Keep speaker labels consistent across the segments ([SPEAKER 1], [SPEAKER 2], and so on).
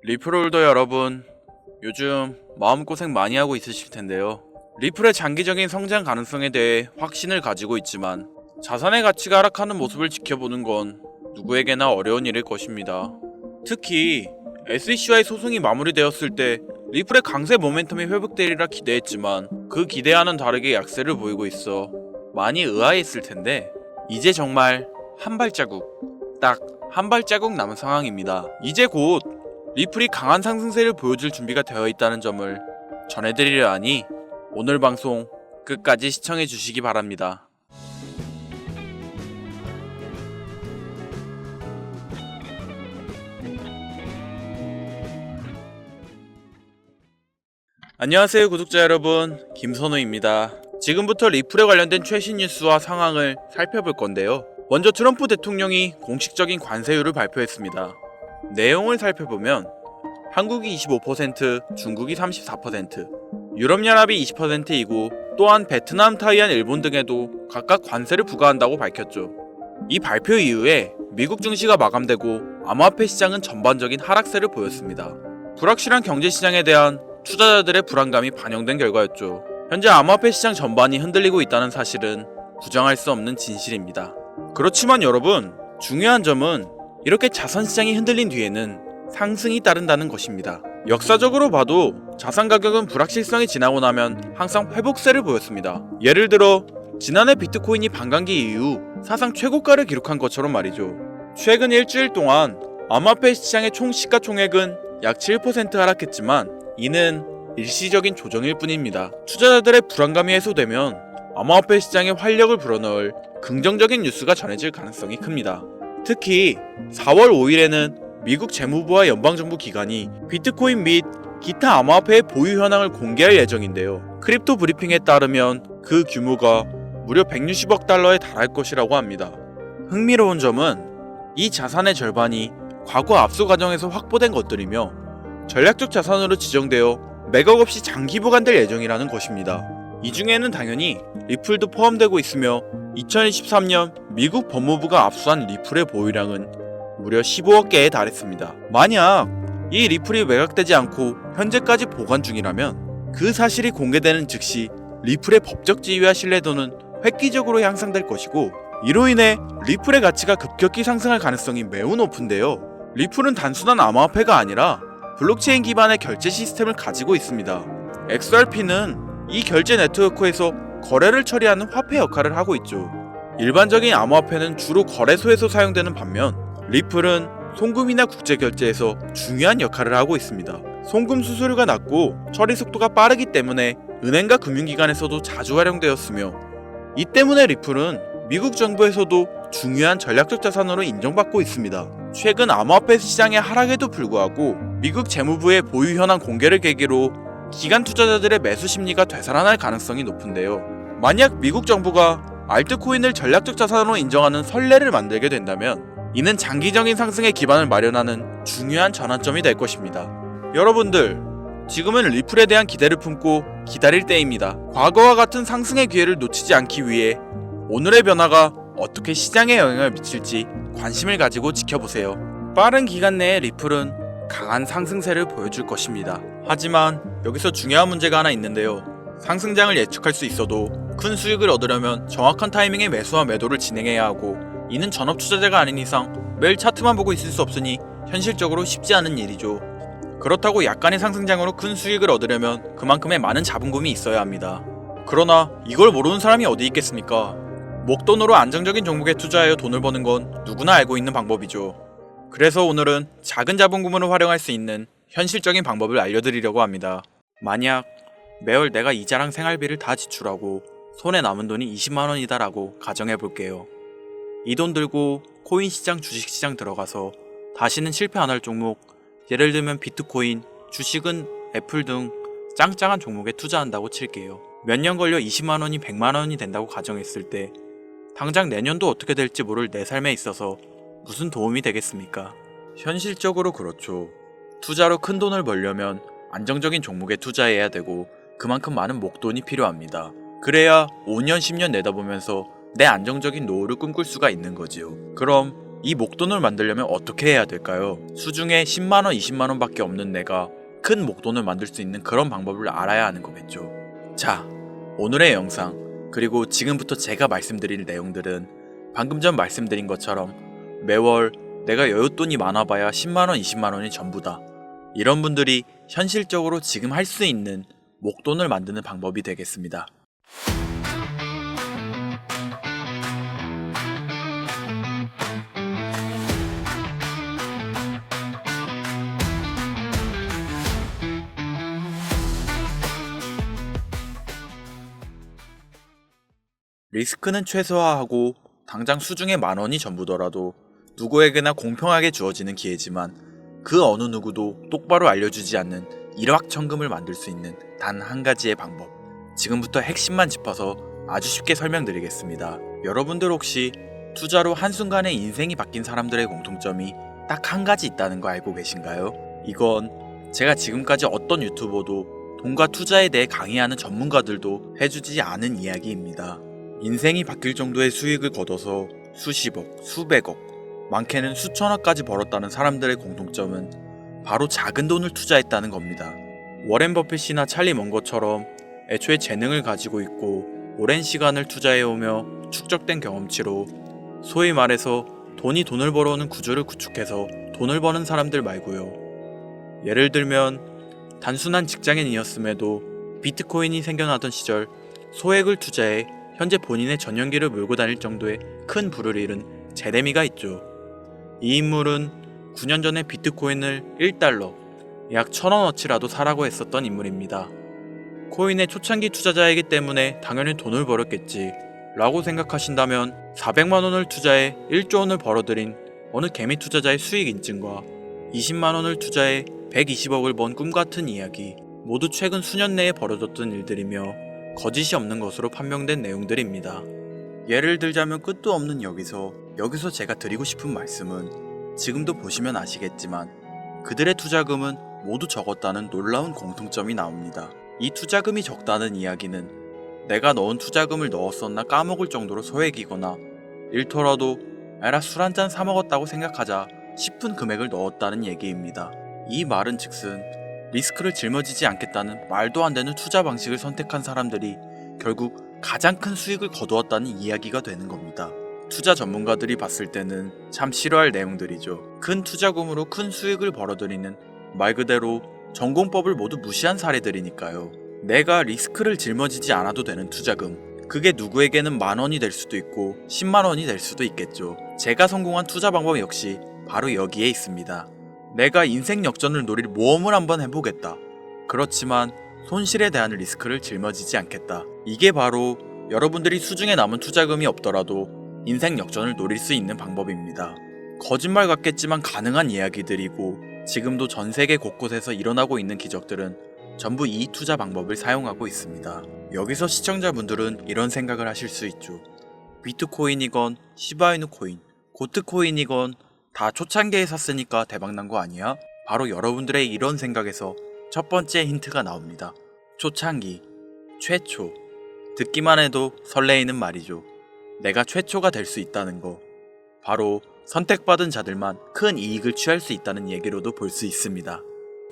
[SPEAKER 1] 리플홀더 여러분, 요즘 마음고생 많이 하고 있으실 텐데요. 리플의 장기적인 성장 가능성에 대해 확신을 가지고 있지만 자산의 가치가 하락하는 모습을 지켜보는 건 누구에게나 어려운 일일 것입니다. 특히 SEC와의 소송이 마무리되었을 때 리플의 강세 모멘텀이 회복되리라 기대했지만 그 기대와는 다르게 약세를 보이고 있어 많이 의아했을 텐데 이제 정말 한 발자국, 딱 한 발자국 남은 상황입니다. 이제 곧 리플이 강한 상승세를 보여줄 준비가 되어 있다는 점을 전해드리려 하니 오늘 방송 끝까지 시청해 주시기 바랍니다. 안녕하세요 구독자 여러분, 김선우입니다. 지금부터 리플에 관련된 최신 뉴스와 상황을 살펴볼 건데요. 먼저 트럼프 대통령이 공식적인 관세율을 발표했습니다. 내용을 살펴보면 한국이 25%, 중국이 34%, 유럽연합이 20%이고 또한 베트남, 타이완, 일본 등에도 각각 관세를 부과한다고 밝혔죠. 이 발표 이후에 미국 증시가 마감되고 암호화폐 시장은 전반적인 하락세를 보였습니다. 불확실한 경제시장에 대한 투자자들의 불안감이 반영된 결과였죠. 현재 암호화폐 시장 전반이 흔들리고 있다는 사실은 부정할 수 없는 진실입니다. 그렇지만 여러분, 중요한 점은 이렇게 자산시장이 흔들린 뒤에는 상승이 따른다는 것입니다. 역사적으로 봐도 자산 가격은 불확실성이 지나고 나면 항상 회복세를 보였습니다. 예를 들어 지난해 비트코인이 반감기 이후 사상 최고가를 기록한 것처럼 말이죠. 최근 일주일 동안 암호화폐 시장의 총 시가총액은 약 7% 하락했지만 이는 일시적인 조정일 뿐입니다. 투자자들의 불안감이 해소되면 암호화폐 시장에 활력을 불어넣을 긍정적인 뉴스가 전해질 가능성이 큽니다. 특히 4월 5일에는 미국 재무부와 연방정부 기관이 비트코인 및 기타 암호화폐의 보유 현황을 공개할 예정인데요. 크립토 브리핑에 따르면 그 규모가 무려 160억 달러에 달할 것이라고 합니다. 흥미로운 점은 이 자산의 절반이 과거 압수 과정에서 확보된 것들이며 전략적 자산으로 지정되어 매각 없이 장기 보관될 예정이라는 것입니다. 이 중에는 당연히 리플도 포함되고 있으며 2023년 미국 법무부가 압수한 리플의 보유량은 무려 15억 개에 달했습니다. 만약 이 리플이 매각되지 않고 현재까지 보관 중이라면 그 사실이 공개되는 즉시 리플의 법적 지위와 신뢰도는 획기적으로 향상될 것이고 이로 인해 리플의 가치가 급격히 상승할 가능성이 매우 높은데요. 리플은 단순한 암호화폐가 아니라 블록체인 기반의 결제 시스템을 가지고 있습니다. XRP는 이 결제 네트워크에서 거래를 처리하는 화폐 역할을 하고 있죠. 일반적인 암호화폐는 주로 거래소에서 사용되는 반면 리플은 송금이나 국제결제에서 중요한 역할을 하고 있습니다. 송금 수수료가 낮고 처리 속도가 빠르기 때문에 은행과 금융기관에서도 자주 활용되었으며 이 때문에 리플은 미국 정부에서도 중요한 전략적 자산으로 인정받고 있습니다. 최근 암호화폐 시장의 하락에도 불구하고 미국 재무부의 보유 현황 공개를 계기로 기관 투자자들의 매수 심리가 되살아날 가능성이 높은데요. 만약 미국 정부가 알트코인을 전략적 자산으로 인정하는 선례를 만들게 된다면 이는 장기적인 상승의 기반을 마련하는 중요한 전환점이 될 것입니다. 여러분들, 지금은 리플에 대한 기대를 품고 기다릴 때입니다. 과거와 같은 상승의 기회를 놓치지 않기 위해 오늘의 변화가 어떻게 시장에 영향을 미칠지 관심을 가지고 지켜보세요. 빠른 기간 내에 리플은 강한 상승세를 보여줄 것입니다. 하지만 여기서 중요한 문제가 하나 있는데요. 상승장을 예측할 수 있어도 큰 수익을 얻으려면 정확한 타이밍에 매수와 매도를 진행해야 하고 이는 전업 투자자가 아닌 이상 매일 차트만 보고 있을 수 없으니 현실적으로 쉽지 않은 일이죠. 그렇다고 약간의 상승장으로 큰 수익을 얻으려면 그만큼의 많은 자본금이 있어야 합니다. 그러나 이걸 모르는 사람이 어디 있겠습니까? 목돈으로 안정적인 종목에 투자하여 돈을 버는 건 누구나 알고 있는 방법이죠. 그래서 오늘은 작은 자본금을 활용할 수 있는 현실적인 방법을 알려드리려고 합니다. 만약 매월 내가 이자랑 생활비를 다 지출하고 손에 남은 돈이 20만원이다 라고 가정해볼게요. 이 돈 들고 코인 시장, 주식 시장 들어가서 다시는 실패 안 할 종목, 예를 들면 비트코인, 주식은 애플 등 짱짱한 종목에 투자한다고 칠게요. 몇 년 걸려 20만원이 100만원이 된다고 가정했을 때 당장 내년도 어떻게 될지 모를 내 삶에 있어서 무슨 도움이 되겠습니까? 현실적으로 그렇죠. 투자로 큰 돈을 벌려면 안정적인 종목에 투자해야 되고 그만큼 많은 목돈이 필요합니다. 그래야 5년, 10년 내다보면서 내 안정적인 노후를 꿈꿀 수가 있는 거지요. 그럼 이 목돈을 만들려면 어떻게 해야 될까요? 수중에 10만원, 20만원 밖에 없는 내가 큰 목돈을 만들 수 있는 그런 방법을 알아야 하는 거겠죠. 자, 오늘의 영상, 그리고 지금부터 제가 말씀드릴 내용들은 방금 전 말씀드린 것처럼 매월 내가 여윳돈이 많아봐야 10만원, 20만원이 전부다, 이런 분들이 현실적으로 지금 할 수 있는 목돈을 만드는 방법이 되겠습니다. 리스크는 최소화하고 당장 수중에 만원이 전부더라도 누구에게나 공평하게 주어지는 기회지만 그 어느 누구도 똑바로 알려주지 않는 일확천금을 만들 수 있는 단 한 가지의 방법, 지금부터 핵심만 짚어서 아주 쉽게 설명드리겠습니다. 여러분들 혹시 투자로 한순간에 인생이 바뀐 사람들의 공통점이 딱 한 가지 있다는 거 알고 계신가요? 이건 제가 지금까지 어떤 유튜버도 돈과 투자에 대해 강의하는 전문가들도 해주지 않은 이야기입니다. 인생이 바뀔 정도의 수익을 거둬서 수십억, 수백억, 많게는 수천억까지 벌었다는 사람들의 공통점은 바로 작은 돈을 투자했다는 겁니다. 워렌 버핏이나 찰리 먼거처럼 애초에 재능을 가지고 있고 오랜 시간을 투자해오며 축적된 경험치로 소위 말해서 돈이 돈을 벌어오는 구조를 구축해서 돈을 버는 사람들 말고요. 예를 들면 단순한 직장인이었음에도 비트코인이 생겨나던 시절 소액을 투자해 현재 본인의 전용기를 몰고 다닐 정도의 큰 부를 잃은 제레미가 있죠. 이 인물은 9년 전에 비트코인을 1달러, 약 1000원어치라도 사라고 했었던 인물입니다. 코인의 초창기 투자자이기 때문에 당연히 돈을 벌었겠지 라고 생각하신다면 400만원을 투자해 1조원을 벌어들인 어느 개미 투자자의 수익 인증과 20만원을 투자해 120억을 번 꿈같은 이야기, 모두 최근 수년 내에 벌어졌던 일들이며 거짓이 없는 것으로 판명된 내용들입니다. 예를 들자면 끝도 없는 여기서 제가 드리고 싶은 말씀은 지금도 보시면 아시겠지만 그들의 투자금은 모두 적었다는 놀라운 공통점이 나옵니다. 이 투자금이 적다는 이야기는 내가 넣은 투자금을 넣었었나 까먹을 정도로 소액이거나 일터라도 에라 술 한잔 사먹었다고 생각하자 싶은 금액을 넣었다는 얘기입니다. 이 말은 즉슨 리스크를 짊어지지 않겠다는 말도 안 되는 투자 방식을 선택한 사람들이 결국 가장 큰 수익을 거두었다는 이야기가 되는 겁니다. 투자 전문가들이 봤을 때는 참 싫어할 내용들이죠. 큰 투자금으로 큰 수익을 벌어들이는 말 그대로 전공법을 모두 무시한 사례들이니까요. 내가 리스크를 짊어지지 않아도 되는 투자금, 그게 누구에게는 만원이 될 수도 있고 10만원이 될 수도 있겠죠. 제가 성공한 투자 방법 역시 바로 여기에 있습니다. 내가 인생 역전을 노릴 모험을 한번 해보겠다. 그렇지만 손실에 대한 리스크를 짊어지지 않겠다. 이게 바로 여러분들이 수중에 남은 투자금이 없더라도 인생 역전을 노릴 수 있는 방법입니다. 거짓말 같겠지만 가능한 이야기들이고 지금도 전 세계 곳곳에서 일어나고 있는 기적들은 전부 이 투자 방법을 사용하고 있습니다. 여기서 시청자분들은 이런 생각을 하실 수 있죠. 비트코인이건 시바이누 코인, 고트코인이건 다 초창기에 샀으니까 대박난 거 아니야? 바로 여러분들의 이런 생각에서 첫 번째 힌트가 나옵니다. 초창기, 최초. 듣기만 해도 설레이는 말이죠. 내가 최초가 될 수 있다는 거. 바로 선택받은 자들만 큰 이익을 취할 수 있다는 얘기로도 볼 수 있습니다.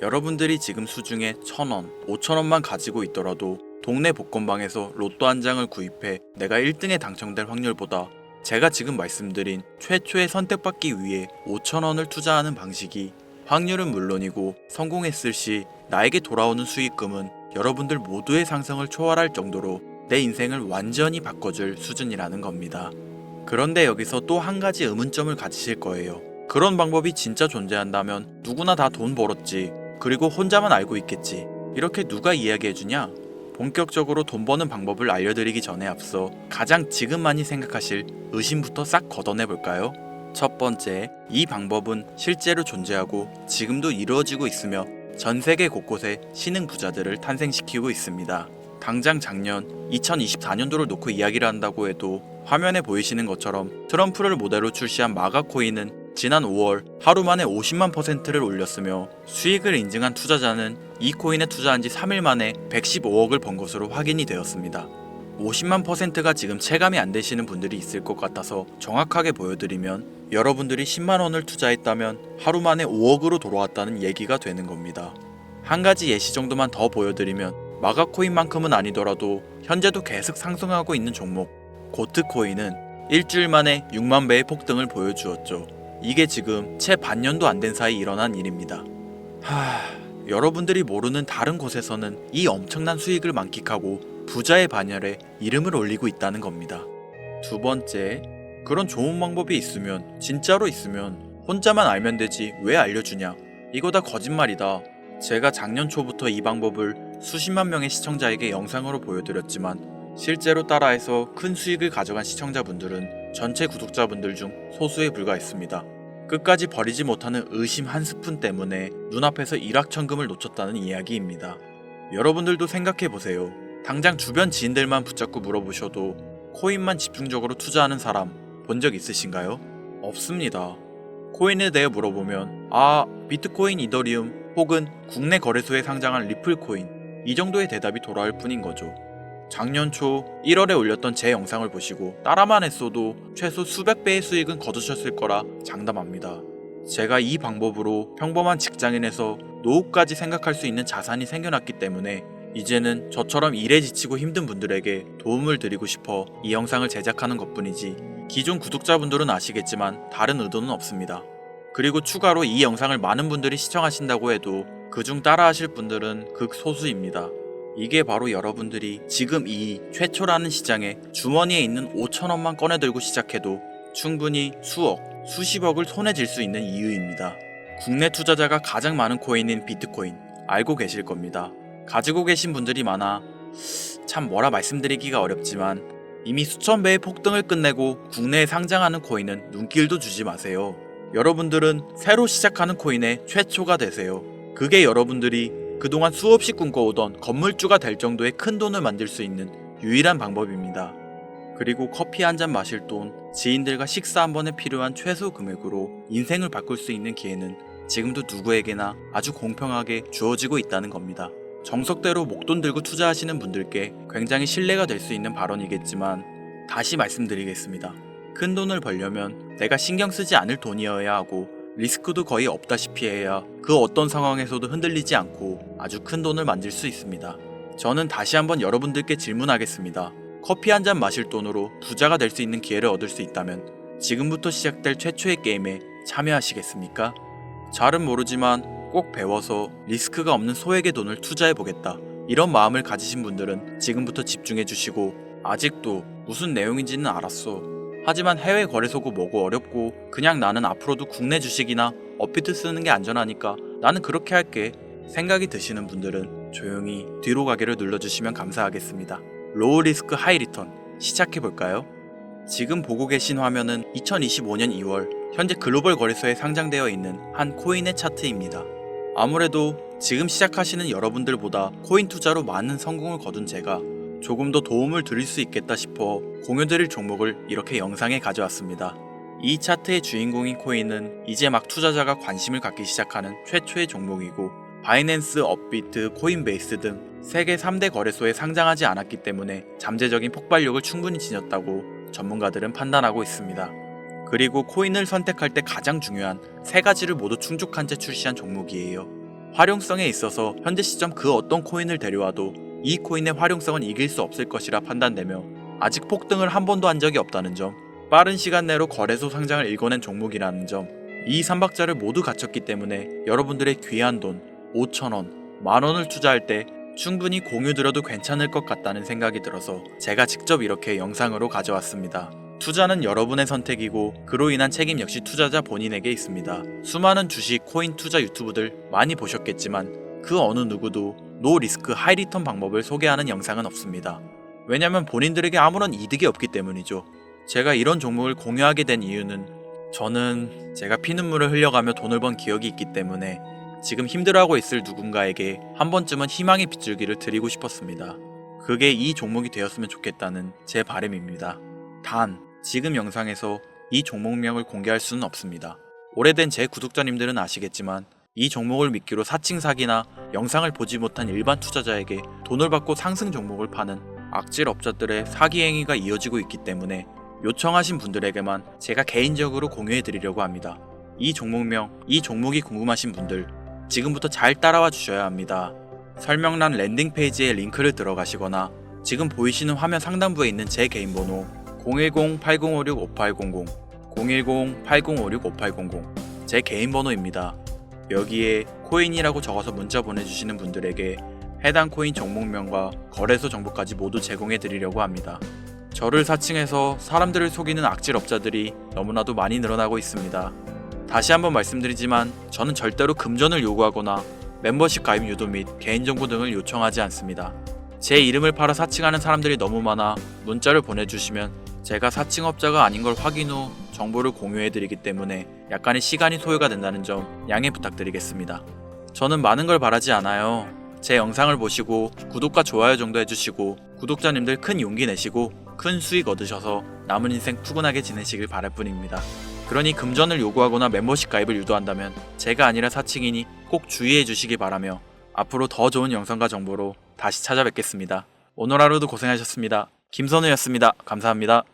[SPEAKER 1] 여러분들이 지금 수중에 1000원, 5000원만 가지고 있더라도 동네 복권방에서 로또 한 장을 구입해 내가 1등에 당첨될 확률보다 제가 지금 말씀드린 최초의 선택받기 위해 5000원을 투자하는 방식이 확률은 물론이고 성공했을 시 나에게 돌아오는 수익금은 여러분들 모두의 상상을 초월할 정도로 내 인생을 완전히 바꿔줄 수준이라는 겁니다. 그런데 여기서 또 한 가지 의문점을 가지실 거예요. 그런 방법이 진짜 존재한다면 누구나 다 돈 벌었지, 그리고 혼자만 알고 있겠지, 이렇게 누가 이야기해주냐? 본격적으로 돈 버는 방법을 알려드리기 전에 앞서 가장 지금 많이 생각하실 의심부터 싹 걷어내볼까요? 첫 번째, 이 방법은 실제로 존재하고 지금도 이루어지고 있으며 전 세계 곳곳에 신흥 부자들을 탄생시키고 있습니다. 당장 작년 2024년도를 놓고 이야기를 한다고 해도 화면에 보이시는 것처럼 트럼프를 모델로 출시한 마가 코인은 지난 5월 하루 만에 50만 %를 올렸으며 수익을 인증한 투자자는 이 코인에 투자한 지 3일 만에 115억을 번 것으로 확인이 되었습니다. 50만%가 지금 체감이 안 되시는 분들이 있을 것 같아서 정확하게 보여드리면, 여러분들이 10만원을 투자했다면 하루 만에 5억으로 돌아왔다는 얘기가 되는 겁니다. 한 가지 예시 정도만 더 보여드리면, 마가코인만큼은 아니더라도 현재도 계속 상승하고 있는 종목 고트코인은 일주일 만에 6만 배의 폭등을 보여주었죠. 이게 지금 채 반년도 안 된 사이 일어난 일입니다. 여러분들이 모르는 다른 곳에서는 이 엄청난 수익을 만끽하고 부자의 반열에 이름을 올리고 있다는 겁니다. 두 번째, 그런 좋은 방법이 있으면, 진짜로 있으면 혼자만 알면 되지 왜 알려주냐? 이거 다 거짓말이다. 제가 작년 초부터 이 방법을 수십만 명의 시청자에게 영상으로 보여드렸지만, 실제로 따라해서 큰 수익을 가져간 시청자분들은 전체 구독자분들 중 소수에 불과했습니다. 끝까지 버리지 못하는 의심 한 스푼 때문에 눈앞에서 일확천금을 놓쳤다는 이야기입니다. 여러분들도 생각해보세요. 당장 주변 지인들만 붙잡고 물어보셔도 코인만 집중적으로 투자하는 사람 본 적 있으신가요? 없습니다. 코인에 대해 물어보면 비트코인, 이더리움 혹은 국내 거래소에 상장한 리플코인, 이 정도의 대답이 돌아올 뿐인 거죠. 작년 초 1월에 올렸던 제 영상을 보시고 따라만 했어도 최소 수백 배의 수익은 거두셨을 거라 장담합니다. 제가 이 방법으로 평범한 직장인에서 노후까지 생각할 수 있는 자산이 생겨났기 때문에 이제는 저처럼 일에 지치고 힘든 분들에게 도움을 드리고 싶어 이 영상을 제작하는 것뿐이지, 기존 구독자분들은 아시겠지만 다른 의도는 없습니다. 그리고 추가로 이 영상을 많은 분들이 시청하신다고 해도 그중 따라하실 분들은 극소수입니다. 이게 바로 여러분들이 지금 이 최초라는 시장에 주머니에 있는 5천원만 꺼내들고 시작해도 충분히 수억, 수십억을 손에 쥘 수 있는 이유입니다. 국내 투자자가 가장 많은 코인인 비트코인 알고 계실 겁니다. 가지고 계신 분들이 많아 참 뭐라 말씀드리기가 어렵지만, 이미 수천 배의 폭등을 끝내고 국내에 상장하는 코인은 눈길도 주지 마세요. 여러분들은 새로 시작하는 코인의 최초가 되세요. 그게 여러분들이 그동안 수없이 꿈꿔오던 건물주가 될 정도의 큰 돈을 만들 수 있는 유일한 방법입니다. 그리고 커피 한 잔 마실 돈, 지인들과 식사 한 번에 필요한 최소 금액으로 인생을 바꿀 수 있는 기회는 지금도 누구에게나 아주 공평하게 주어지고 있다는 겁니다. 정석대로 목돈 들고 투자하시는 분들께 굉장히 신뢰가 될 수 있는 발언이겠지만, 다시 말씀드리겠습니다. 큰 돈을 벌려면 내가 신경 쓰지 않을 돈이어야 하고, 리스크도 거의 없다시피 해야 그 어떤 상황에서도 흔들리지 않고 아주 큰 돈을 만들 수 있습니다. 저는 다시 한번 여러분들께 질문하겠습니다. 커피 한 잔 마실 돈으로 부자가 될 수 있는 기회를 얻을 수 있다면 지금부터 시작될 최초의 게임에 참여하시겠습니까? 잘은 모르지만 꼭 배워서 리스크가 없는 소액의 돈을 투자해보겠다, 이런 마음을 가지신 분들은 지금부터 집중해주시고, 아직도 무슨 내용인지는 알았어, 하지만 해외 거래소고 뭐고 어렵고 그냥 나는 앞으로도 국내 주식이나 업비트 쓰는 게 안전하니까 나는 그렇게 할게 생각이 드시는 분들은 조용히 뒤로 가기를 눌러주시면 감사하겠습니다. 로우 리스크 하이 리턴 시작해볼까요? 지금 보고 계신 화면은 2025년 2월 현재 글로벌 거래소에 상장되어 있는 한 코인의 차트입니다. 아무래도 지금 시작하시는 여러분들보다 코인 투자로 많은 성공을 거둔 제가 조금 더 도움을 드릴 수 있겠다 싶어 공유드릴 종목을 이렇게 영상에 가져왔습니다. 이 차트의 주인공인 코인은 이제 막 투자자가 관심을 갖기 시작하는 최초의 종목이고, 바이낸스, 업비트, 코인베이스 등 세계 3대 거래소에 상장하지 않았기 때문에 잠재적인 폭발력을 충분히 지녔다고 전문가들은 판단하고 있습니다. 그리고 코인을 선택할 때 가장 중요한 세 가지를 모두 충족한 채 출시한 종목이에요. 활용성에 있어서 현재 시점 그 어떤 코인을 데려와도 이 코인의 활용성은 이길 수 없을 것이라 판단되며, 아직 폭등을 한 번도 한 적이 없다는 점, 빠른 시간 내로 거래소 상장을 일궈낸 종목이라는 점, 이 3박자를 모두 갖췄기 때문에 여러분들의 귀한 돈 5,000원, 만원을 투자할 때 충분히 공유드려도 괜찮을 것 같다는 생각이 들어서 제가 직접 이렇게 영상으로 가져왔습니다. 투자는 여러분의 선택이고 그로 인한 책임 역시 투자자 본인에게 있습니다. 수많은 주식, 코인 투자 유튜브들 많이 보셨겠지만 그 어느 누구도 노 리스크 하이 리턴 방법을 소개하는 영상은 없습니다. 왜냐면 본인들에게 아무런 이득이 없기 때문이죠. 제가 이런 종목을 공유하게 된 이유는, 저는 제가 피눈물을 흘려가며 돈을 번 기억이 있기 때문에 지금 힘들어하고 있을 누군가에게 한 번쯤은 희망의 빗줄기를 드리고 싶었습니다. 그게 이 종목이 되었으면 좋겠다는 제 바람입니다. 단, 지금 영상에서 이 종목명을 공개할 수는 없습니다. 오래된 제 구독자님들은 아시겠지만 이 종목을 미끼로 사칭 사기나 영상을 보지 못한 일반 투자자에게 돈을 받고 상승 종목을 파는 악질업자들의 사기 행위가 이어지고 있기 때문에 요청하신 분들에게만 제가 개인적으로 공유해 드리려고 합니다. 이 종목명, 이 종목이 궁금하신 분들 지금부터 잘 따라와 주셔야 합니다. 설명란 랜딩 페이지에 링크를 들어가시거나 지금 보이시는 화면 상단부에 있는 제 개인 번호 010-8056-5800 010-8056-5800 제 개인 번호입니다. 여기에 코인이라고 적어서 문자 보내주시는 분들에게 해당 코인 종목명과 거래소 정보까지 모두 제공해 드리려고 합니다. 저를 사칭해서 사람들을 속이는 악질업자들이 너무나도 많이 늘어나고 있습니다. 다시 한번 말씀드리지만 저는 절대로 금전을 요구하거나 멤버십 가입 유도 및 개인정보 등을 요청하지 않습니다. 제 이름을 팔아 사칭하는 사람들이 너무 많아 문자를 보내주시면 제가 사칭업자가 아닌 걸 확인 후 정보를 공유해드리기 때문에 약간의 시간이 소요가 된다는 점 양해 부탁드리겠습니다. 저는 많은 걸 바라지 않아요. 제 영상을 보시고 구독과 좋아요 정도 해주시고 구독자님들 큰 용기 내시고 큰 수익 얻으셔서 남은 인생 푸근하게 지내시길 바랄 뿐입니다. 그러니 금전을 요구하거나 멤버십 가입을 유도한다면 제가 아니라 사칭이니 꼭 주의해 주시기 바라며 앞으로 더 좋은 영상과 정보로 다시 찾아뵙겠습니다. 오늘 하루도 고생하셨습니다. 김선우였습니다. 감사합니다.